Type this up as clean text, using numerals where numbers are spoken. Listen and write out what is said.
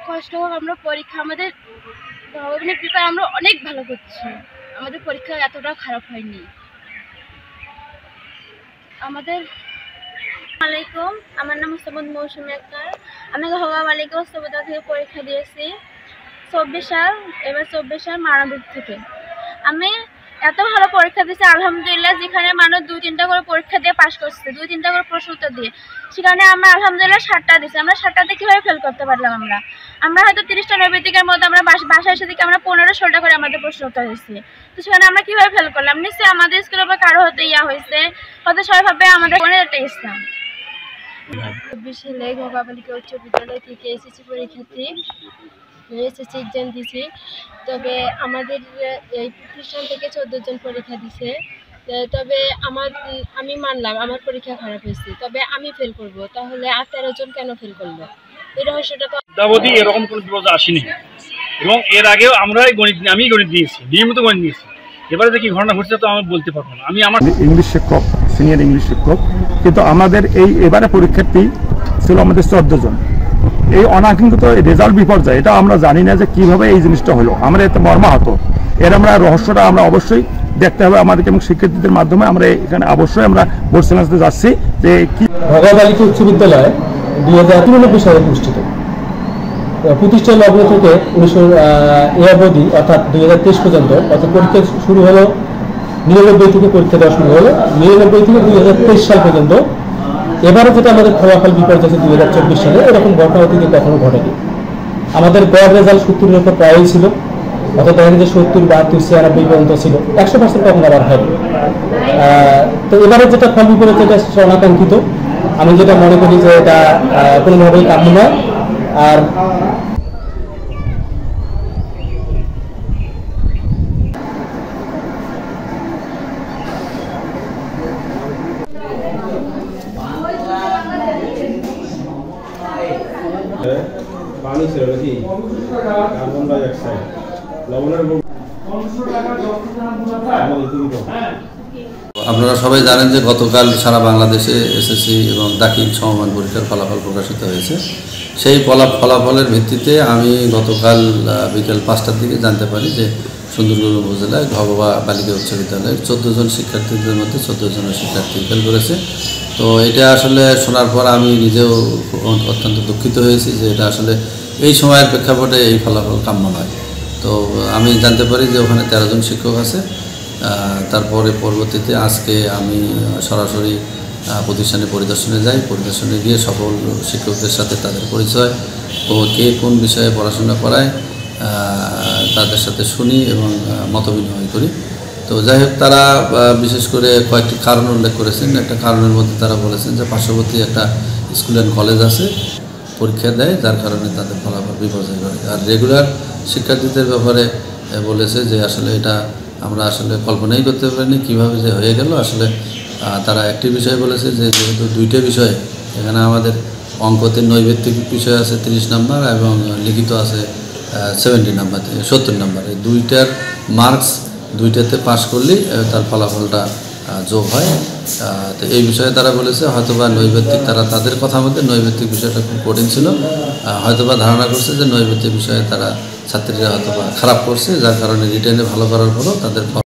কষ্ট হোক আমরা পরীক্ষা আমাদের ভগবানের কৃপায় আমরা অনেক ভালো করছি। আমাদের পরীক্ষা এতটাও খারাপ হয়নি। আমাদের আলাইকুম, আমার নাম মোসাম্মদ মৌসুমী আক্তার। আমি হওয়া মালিকা ওস্তাবদা থেকে পরীক্ষা দিয়েছি 24 সাল, এবার 24 সাল মানবিক থেকে। আমি এত ভালো পরীক্ষা দিয়েছি আলহামদুলিল্লাহ, যেখানে মানুষ 2-3টা করে পরীক্ষা দিয়ে পাশ করছে, 2-3টা করে প্রশ্ন উত্তর দিয়ে, সেখানে আমরা আলহামদুলিল্লাহ 7টা দিয়েছি। আমরা 7টাতে কীভাবে ফেল করতে পারলাম? আমরা হয়তো 30টা নৈবেদিকের মধ্যে আমরা বাসায় এসে দিকে আমরা 15-16টা করে আমাদের প্রশ্ন উত্তর হয়েছে, তো সেখানে আমরা কীভাবে ফেল করলাম? নিশ্চয়ই আমাদের স্কুলের উপর কারো হতে হয়েছে, হয়তো সবাই ভাবে আমাদের একটা ইসলাম। 24 সালে ঘোগা বালিকা উচ্চ বিদ্যালয় থেকে এসএসসি পরীক্ষার্থী এসএসসি এক্সাম দিয়েছি। তবে আমাদের এই প্রতিষ্ঠান থেকে 14 জন পরীক্ষা দিছে। তবে আমি মানলাম আমার পরীক্ষা খারাপ হয়েছে, তবে আমি ফেল করব, তাহলে আর 13 জন কেন ফেল করলো? এই রহস্যটা তো এরকম কোনো বিপদ আসেনি, এবং এর আগেও আমি গণিত দিয়েছি, নিয়মিত গণিত দিয়েছি। এবারে যে কি ঘটনা ঘটছে তো আমি বলতে পারবো না। আমি আমার ইংলিশ শিক্ষক, সিনিয়র ইংলিশ শিক্ষক, কিন্তু আমাদের এবারে পরীক্ষার্থী ছিল আমাদের 14 জন। এই অনাকাঙ্ক্ষিত রেজাল্ট বিপর্যয়, এটা আমরা জানি না যে কিভাবে এই জিনিসটা হলো। আমরা এতে মর্মাহত। এর আমরা রহস্যটা আমরা অবশ্যই দেখতে হবে আমাদেরকে, এবং শিক্ষার্থীদের মাধ্যমে আমরা এখানে অবশ্যই আমরা বোর্ড সেমিস্টারে যাচ্ছি যে কি ঘোগা বালিকা উচ্চ বিদ্যালয় 2093 সালে প্রতিষ্ঠিত। প্রতিষ্ঠা লগ্ন থেকে 19 অবধি অর্থাৎ 2023 পর্যন্ত, অর্থাৎ পরীক্ষা শুরু হলো 99 থেকে পরীক্ষা দেওয়া শুরু হলো 99 থেকে 2023 সাল পর্যন্ত। এবারও যেটা আমাদের ফলাফল বিপর্যয় আছে 2024 সালে, এরকম ঘটনা অতীতে কখনো ঘটেনি। আমাদের গড় রেজাল্ট 70-এর উপর প্রায়ই ছিল, অর্থাৎ দেখেন যে 70, 72, 96 পর্যন্ত ছিল, 100% কখনো আবার হয়নি। তো এবারে যেটা ফল বিপর্যয় এটা অনাকাঙ্ক্ষিত। আমি যেটা মনে করি যে এটা কোনোভাবেই কাম্য নয়। আর পানি ছিল নাকি কার্বন ডাই অক্সাইড লবণের আপনারা সবাই জানেন যে গতকাল সারা বাংলাদেশে এসএসসি এবং দাখিল সমমান পরীক্ষার ফলাফল প্রকাশিত হয়েছে। সেই ফলাফলের ভিত্তিতে আমি গতকাল বিকেল 5টার দিকে জানতে পারি যে সুন্দরগঞ্জ উপজেলায় ঘোগা বালিকা উচ্চ বিদ্যালয়ের 14 জন শিক্ষার্থীদের মধ্যে 14 জনের শিক্ষার্থী ফেল করেছে। তো এটা আসলে শোনার পর আমি নিজেও অত্যন্ত দুঃখিত হয়েছি যে এটা আসলে এই সময়ের প্রেক্ষাপটে এই ফলাফল কাম্য নয়। তো আমি জানতে পারি যে ওখানে 13 জন শিক্ষক আছে। তারপরে পরবর্তীতে আজকে আমি সরাসরি প্রতিষ্ঠানে পরিদর্শনে যাই। পরিদর্শনে গিয়ে সকল শিক্ষকদের সাথে তাদের পরিচয় ও কে কোন বিষয়ে পড়াশোনা করায় তাদের সাথে শুনি এবং মত বিনিময় করি। তো যাই হোক, তারা বিশেষ করে কয়েকটি কারণ উল্লেখ করেছেন। একটা কারণের মধ্যে তারা বলেছেন যে পার্শ্ববর্তী একটা স্কুল অ্যান্ড কলেজ আছে, পরীক্ষা দেয়, যার কারণে তাদের ফলাফল বিপর্যয় করে। আর রেগুলার শিক্ষার্থীদের ব্যাপারে বলেছে যে আসলে এটা আমরা আসলে কল্পনাই করতে পারিনি কীভাবে যে হয়ে গেল। আসলে তারা একটি বিষয় বলেছে যে যেহেতু 2টে বিষয়, এখানে আমাদের অঙ্কতে নৈবেত্তিক বিষয় আছে 30 নাম্বার এবং লিখিত আছে 70 নাম্বার থেকে 70 নাম্বার। এই 2টার মার্কস 2টাতে পাস করলেই তার ফলাফলটা যোগ হয়। তো এই বিষয়ে তারা বলেছে হয়তোবা নৈবেত্তিক, তারা তাদের কথা মতে নৈবেত্তিক বিষয়টা খুব কঠিন ছিল, হয়তোবা ধারণা করছে যে নৈবেত্তিক বিষয়ে তারা ছাত্রীরা হয়তোবা খারাপ করছে, যার কারণে রিটেনে ভালো করার পরও তাদের